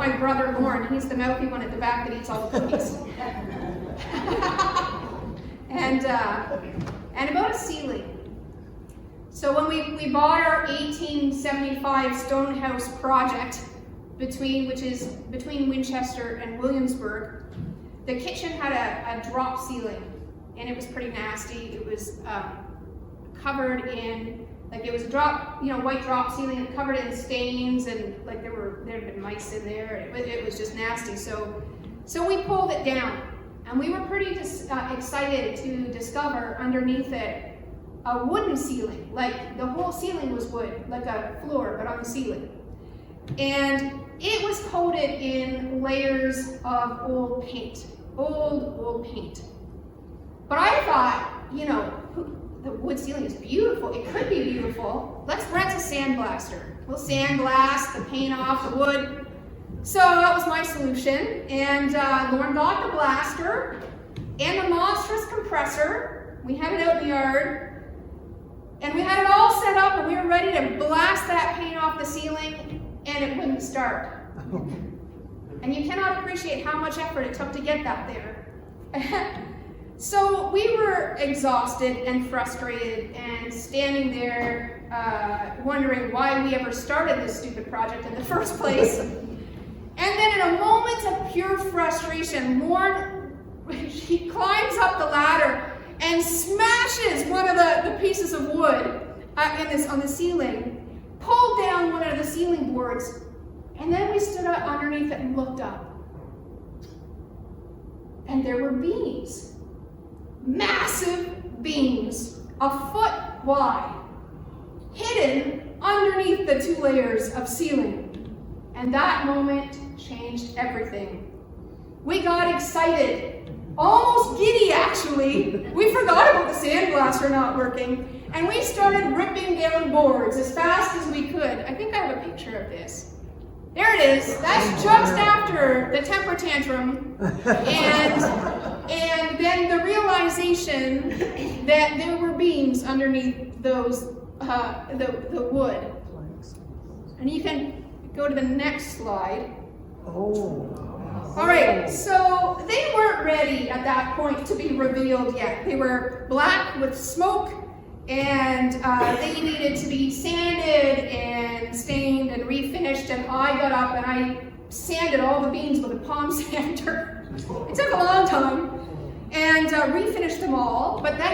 my brother Lauren. He's the mouthy one at the back that eats all the cookies. and about a ceiling. So when we bought our 1875 stone house project, which is between Winchester and Williamsburg, the kitchen had a drop ceiling, and it was pretty nasty. It was covered in, like, it was a white drop ceiling, and covered in stains, and like there had been mice in there. It was just nasty. So we pulled it down, and we were pretty excited to discover underneath it a wooden ceiling. Like, the whole ceiling was wood, like a floor, but on the ceiling. And it was coated in layers of old paint, old paint. But I thought, the wood ceiling is beautiful. It could be beautiful. Let's rent a sandblaster. We'll sandblast the paint off the wood. So that was my solution. And Lauren got the blaster and the monstrous compressor. We had it out in the yard. And we had it all set up, and we were ready to blast that paint off the ceiling, and it wouldn't start. And you cannot appreciate how much effort it took to get that there. So we were exhausted and frustrated and standing there wondering why we ever started this stupid project in the first place. And then in a moment of pure frustration, Lauren, she climbs up the ladder and smashes one of the pieces of wood on the ceiling, pulled down one of the ceiling boards, and then we stood up underneath it and looked up. And there were beams, massive beams, a foot wide, hidden underneath the 2 layers of ceiling. And that moment changed everything. We got excited. Almost giddy, actually. We forgot about the sandblaster not working, and we started ripping down boards as fast as we could. I think I have a picture of this. There it is. That's just after the temper tantrum, and then the realization that there were beams underneath those the wood. And you can go to the next slide. Oh. All right, so they weren't ready at that point to be revealed yet. They were black with smoke, and they needed to be sanded and stained and refinished, and I got up and I sanded all the beams with a palm sander. It took a long time, and refinished them all. But then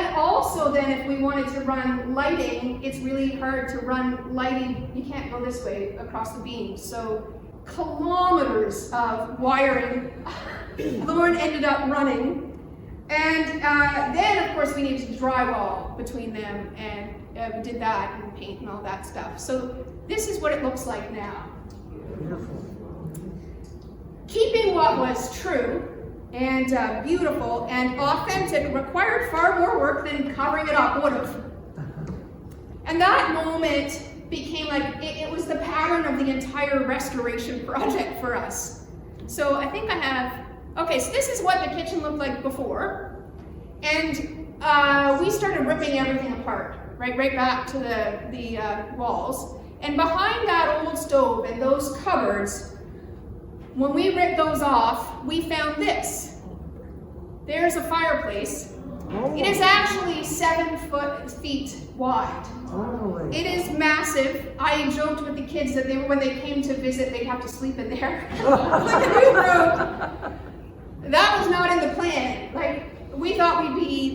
if we wanted to run lighting, it's really hard to run lighting. You can't go this way across the beams. So kilometers of wiring Lauren ended up running. And then, of course, we needed to drywall between them, and we did that, and paint and all that stuff. So this is what it looks like now. Beautiful. Keeping what was true and beautiful and authentic required far more work than covering it up would have. And that moment became like, it was the pattern of the entire restoration project for us. So I think I have, okay, so this is what the kitchen looked like before. And we started ripping everything apart, right back to the walls. And behind that old stove and those cupboards, when we ripped those off, we found this. There's a fireplace. Oh. It is actually 7 feet wide. Oh. It is massive. I joked with the kids that when they came to visit, they'd have to sleep in there. Like a new room. That was not in the plan. Like, we thought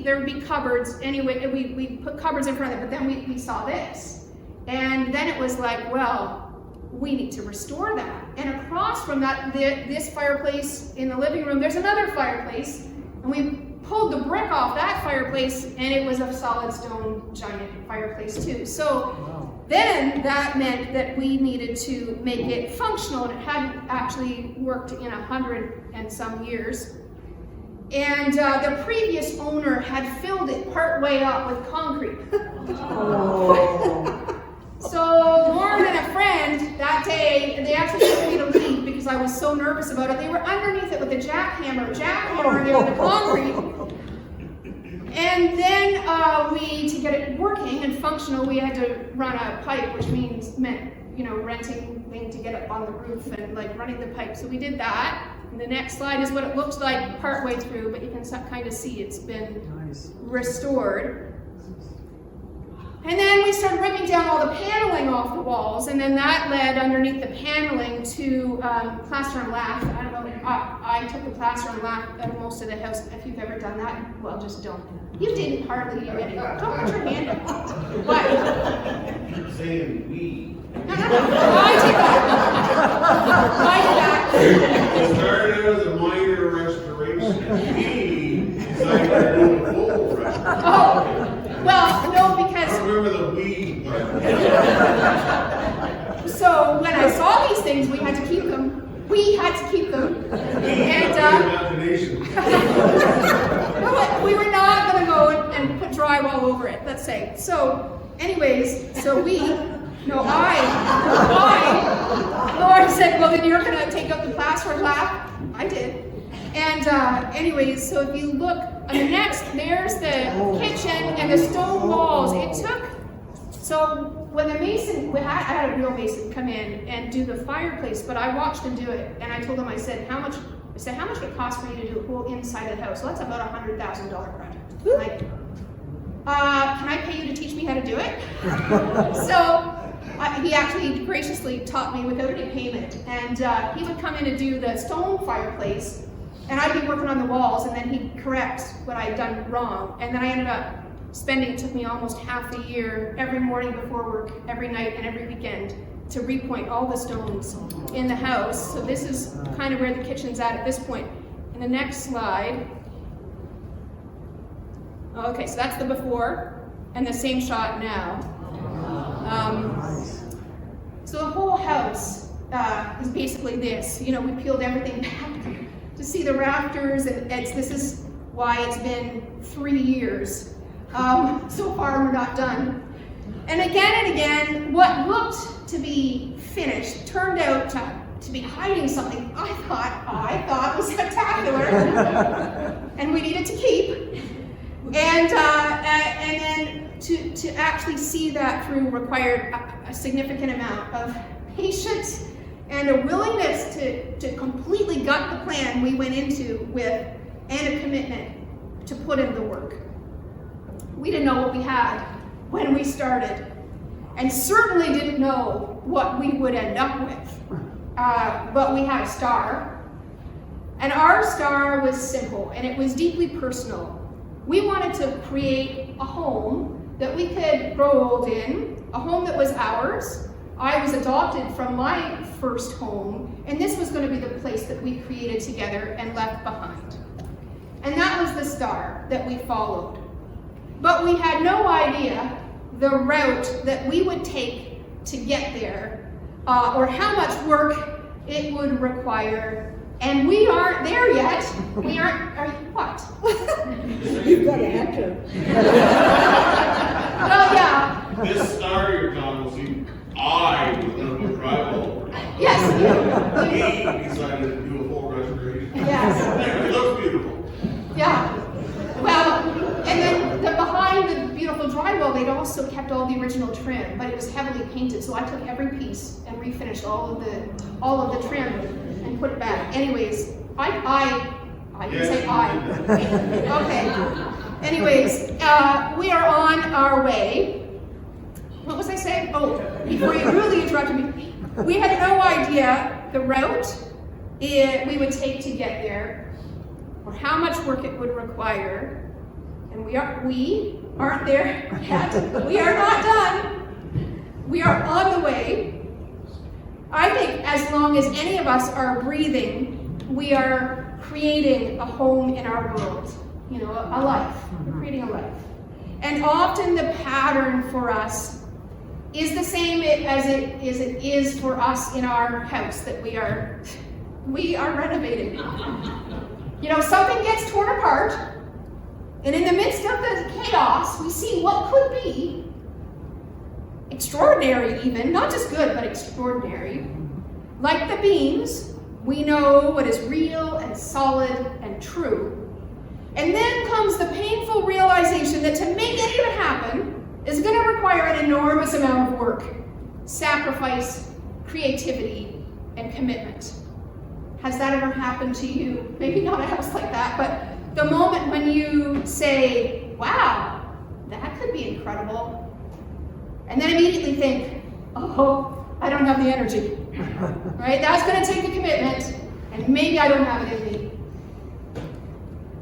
there would be cupboards anyway. We put cupboards in front of it, but then we saw this. And then it was like, well, we need to restore that. And across from that, this fireplace in the living room, there's another fireplace. And we pulled the brick off that fireplace, and it was a solid stone giant fireplace too. So then that meant that we needed to make it functional, and it hadn't actually worked in 100 and some years. And the previous owner had filled it part way up with concrete. Oh. So Lauren and a friend that day, they actually told me to leave because I was so nervous about it. They were underneath it with a jackhammer there in the concrete. And then to get it working and functional, we had to run a pipe, which meant renting thing to get up on the roof and like running the pipe. So we did that. And the next slide is what it looks like partway through, but you can kind of see it's been restored. And then we started ripping down all the paneling off the walls, and then that led underneath the paneling to plaster and lath. I don't know, I took the plaster and lath out of most of the house. If you've ever done that, well, just don't. You didn't hardly, you didn't. Don't put your hand up. What? You're saying we. No. I did that. It started as a minor restoration. We decided to do a full restoration. Oh, well, no, I because remember the we. so when I saw these things, we had to keep them. We had to keep them. And Imagination. we were not going to go and put drywall over it, let's say. So, anyways, Lord said, well, then you're going to take out the plaster and lath. I did. And anyways, so if you look on the next, there's the kitchen and the stone walls. So when the mason, I had a real mason come in and do the fireplace, but I watched him do it, and I told him, I said, how much would it cost for you to do the whole inside of the house? So that's about $100,000 project. Like, can I pay you to teach me how to do it? So he actually graciously taught me without any payment, and he would come in and do the stone fireplace, and I'd be working on the walls, and then he'd correct what I'd done wrong, and then I ended up it took me almost half a year, every morning before work, every night and every weekend, to repoint all the stones in the house. So this is kind of where the kitchen's at this point. In the next slide, okay, so that's the before, and the same shot now. So the whole house is basically this. We peeled everything back to see the rafters, and this is why it's been 3 years. So far we're not done. And again, what looked to be finished turned out to be hiding something I thought was spectacular and we needed to keep. And then to actually see that through required a significant amount of patience and a willingness to completely gut the plan we went into with, and a commitment to put in the work. We didn't know what we had when we started, and certainly didn't know what we would end up with. But we had a star, and our star was simple, and it was deeply personal. We wanted to create a home that we could grow old in, a home that was ours. I was adopted from my first home, and this was going to be the place that we created together and left behind. And that was the star that we followed. But we had no idea the route that we would take to get there, or how much work it would require. And we aren't there yet. We aren't, are you, what? You've got to enter. Well, yeah. This star you're talking about, see, I was going to put drywall over it. Yes, He decided to do a full restoration. Yes. It looks beautiful. Yeah. Well, and then behind the beautiful drywall, they'd also kept all the original trim, but it was heavily painted. So I took every piece and refinished all of the trim and put it back. Anyways, I can say I. Okay. Anyways, we are on our way. What was I saying? Oh, before you really interrupted me, we had no idea the route we would take to get there, or how much work it would require. And we aren't there yet. We are not done. We are on the way. I think as long as any of us are breathing, we are creating a home in our world, a life. We're creating a life. And often the pattern for us is the same as it is for us in our house that we are renovating. Something gets torn apart, and in the midst of the chaos, we see what could be extraordinary even, not just good, but extraordinary. Like the beams, we know what is real and solid and true. And then comes the painful realization that to make it even happen is going to require an enormous amount of work, sacrifice, creativity, and commitment. Has that ever happened to you? Maybe not a house like that, but the moment when you say, wow, that could be incredible, and then immediately think, oh, I don't have the energy, right? That's going to take a commitment, and maybe I don't have it in me.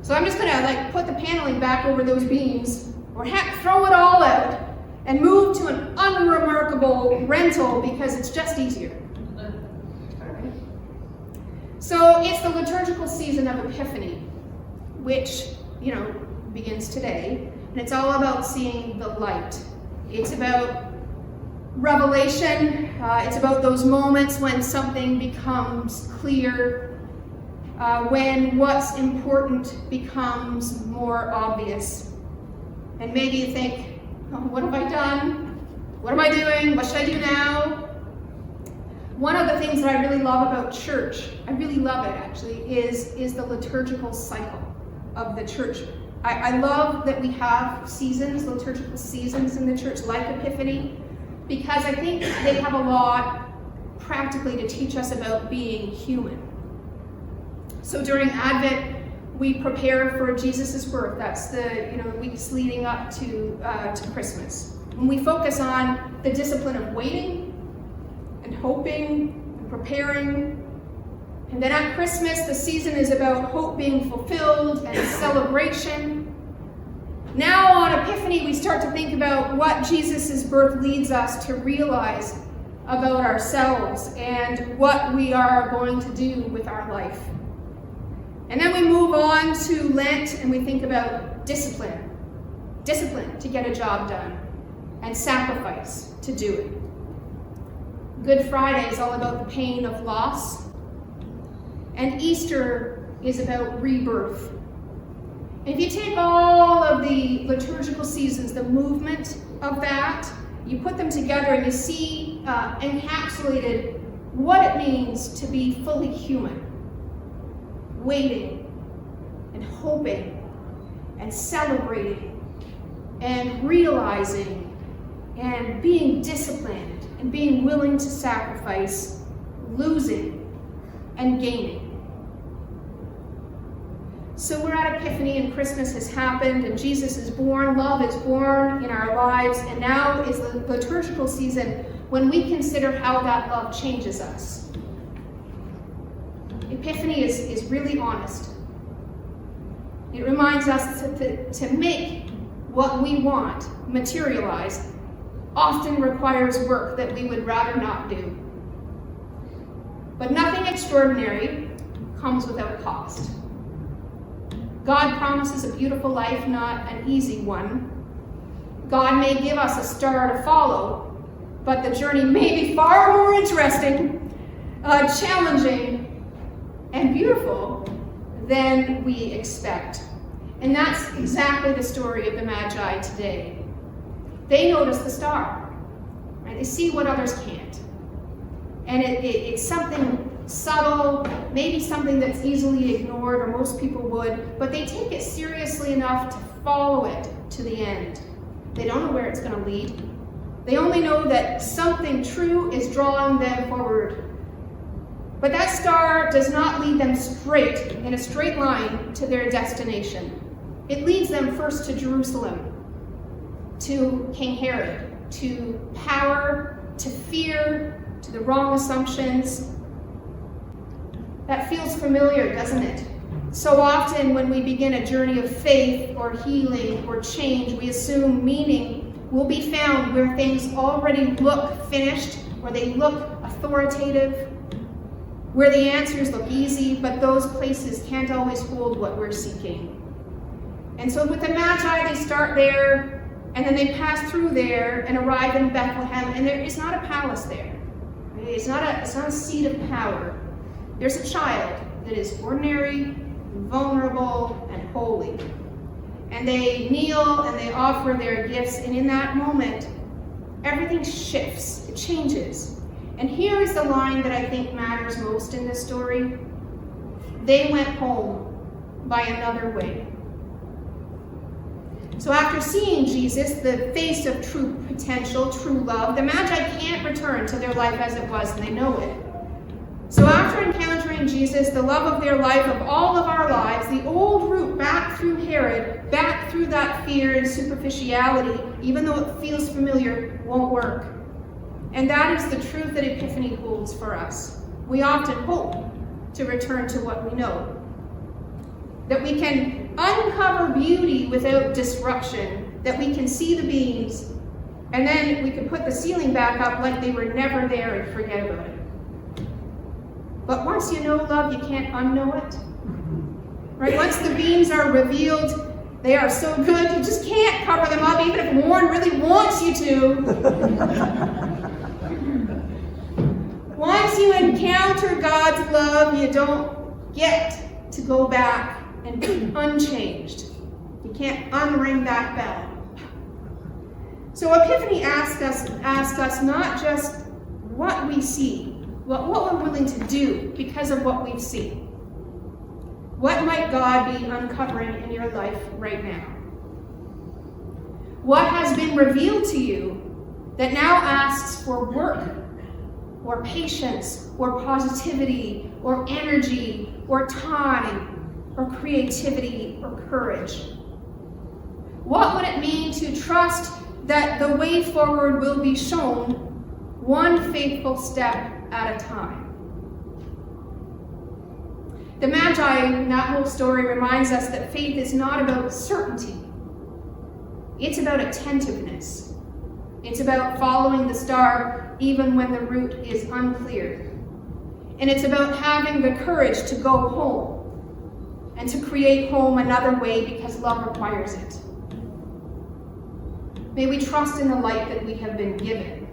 So I'm just going to put the paneling back over those beams, or heck, throw it all out, and move to an unremarkable rental because it's just easier. So it's the liturgical season of Epiphany, which, begins today, and it's all about seeing the light. It's about revelation. It's about those moments when something becomes clear, when what's important becomes more obvious. And maybe you think, oh, what have I done? What am I doing? What should I do now? One of the things that I really love about church, I really love it actually, is the liturgical cycle of the church. I love that we have seasons, liturgical seasons in the church like Epiphany, because I think they have a lot practically to teach us about being human. So during Advent, we prepare for Jesus' birth. That's the weeks leading up to Christmas. And we focus on the discipline of waiting and hoping and preparing. And then at Christmas, the season is about hope being fulfilled and celebration. Now on Epiphany, we start to think about what Jesus' birth leads us to realize about ourselves and what we are going to do with our life. And then we move on to Lent and we think about discipline. Discipline to get a job done and sacrifice to do it. Good Friday is all about the pain of loss. And Easter is about rebirth. And if you take all of the liturgical seasons, the movement of that, you put them together and you see encapsulated what it means to be fully human. Waiting and hoping and celebrating and realizing and being disciplined and being willing to sacrifice, losing and gaining. So we're at Epiphany and Christmas has happened and Jesus is born, love is born in our lives, and now is the liturgical season when we consider how that love changes us. Epiphany is really honest. It reminds us to make what we want materialize often requires work that we would rather not do. But nothing extraordinary comes without cost. God promises a beautiful life, not an easy one. God may give us a star to follow, but the journey may be far more interesting, challenging, and beautiful than we expect. And that's exactly the story of the Magi today. They notice the star, right? They see what others can't. And it's something subtle, maybe something that's easily ignored, or most people would, but they take it seriously enough to follow it to the end. They don't know where it's going to lead. They only know that something true is drawing them forward. But that star does not lead them straight, in a straight line, to their destination. It leads them first to Jerusalem, to King Herod, to power, to fear, to the wrong assumptions. That feels familiar, doesn't it? So often when we begin a journey of faith or healing or change, we assume meaning will be found where things already look finished, where they look authoritative, where the answers look easy, but those places can't always hold what we're seeking. And so with the Magi, they start there, and then they pass through there and arrive in Bethlehem, and there is not a palace there. It's not a seat of power. There's a child that is ordinary, vulnerable, and holy. And they kneel and they offer their gifts, and in that moment, everything shifts, it changes. And here is the line that I think matters most in this story. They went home by another way. So after seeing Jesus, the face of true potential, true love, the Magi can't return to their life as it was, and they know it. So after encountering Jesus, the love of their life, of all of our lives, the old route back through Herod, back through that fear and superficiality, even though it feels familiar, won't work. And that is the truth that Epiphany holds for us. We often hope to return to what we know. That we can uncover beauty without disruption, that we can see the beams, and then we can put the ceiling back up like they were never there and forget about it. But once you know love, you can't unknow it. Right? Once the beams are revealed, they are so good, you just can't cover them up, even if Warren really wants you to. Once you encounter God's love, you don't get to go back and be unchanged. You can't unring that bell. So Epiphany asks us not just what we see, but what we're willing to do because of what we've seen. What might God be uncovering in your life right now? What has been revealed to you that now asks for work, or patience, or positivity, or energy, or time, or creativity, or courage? What would it mean to trust that the way forward will be shown one faithful step at a time? The Magi in that whole story reminds us that faith is not about certainty. It's about attentiveness. It's about following the star even when the route is unclear. And it's about having the courage to go home and to create home another way because love requires it. May we trust in the light that we have been given.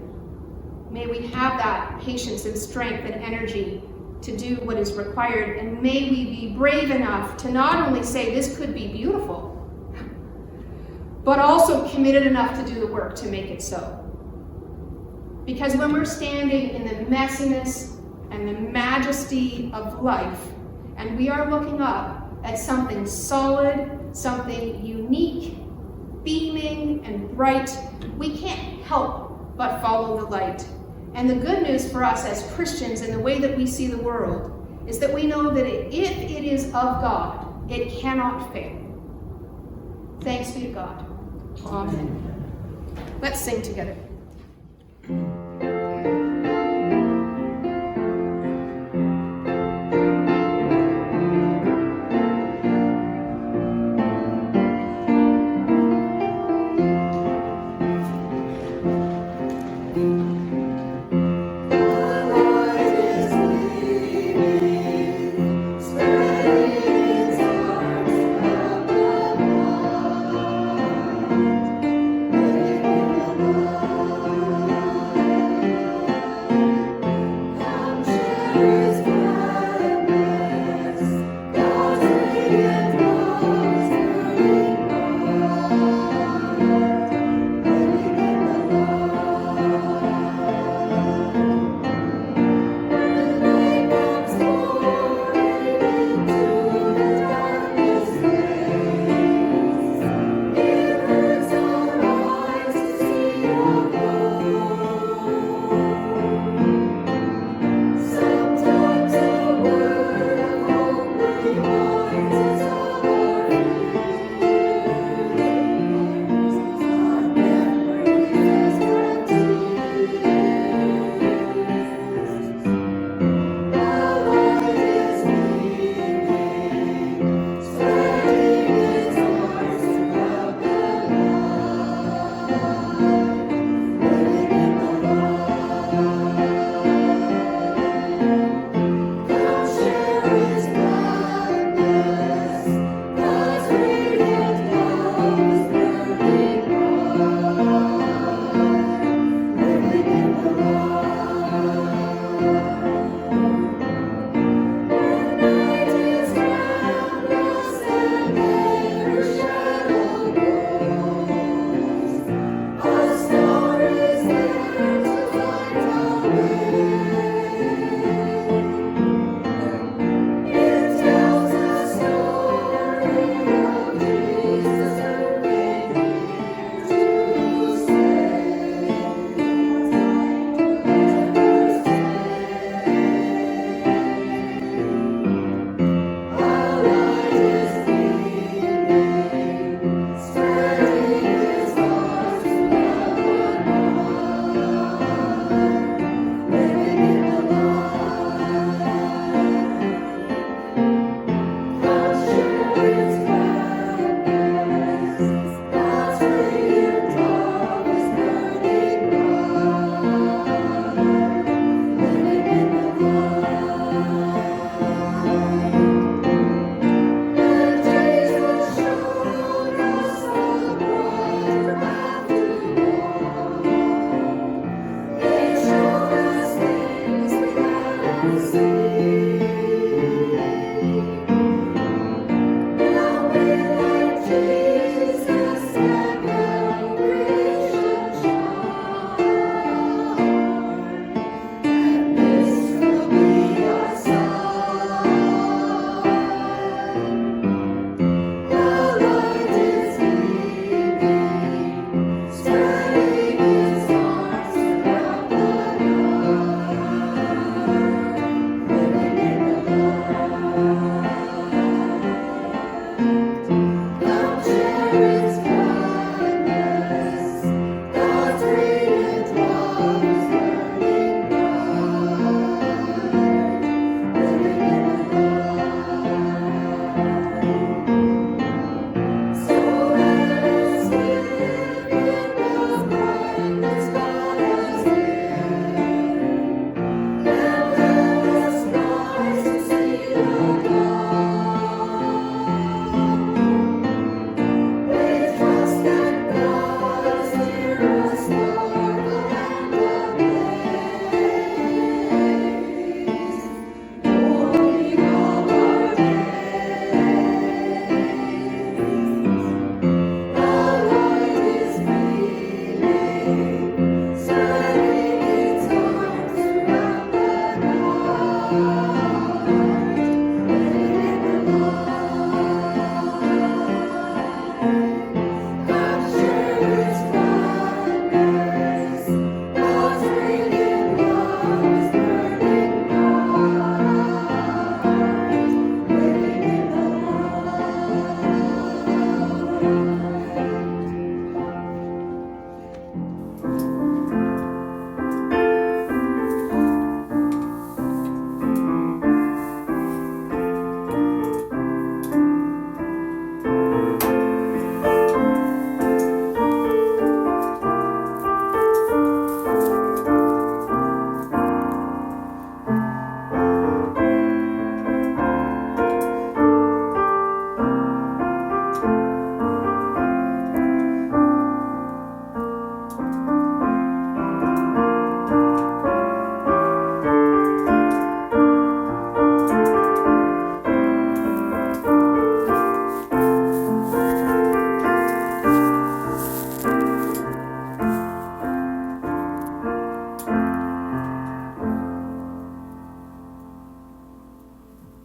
May we have that patience and strength and energy to do what is required, and may we be brave enough to not only say this could be beautiful, but also committed enough to do the work to make it so. Because when we're standing in the messiness and the majesty of life, and we are looking up at something solid, something unique, beaming and bright, we can't help but follow the light. And the good news for us as Christians in the way that we see the world is that we know that if it is of God, it cannot fail. Thanks be to God. Amen. Let's sing together. There is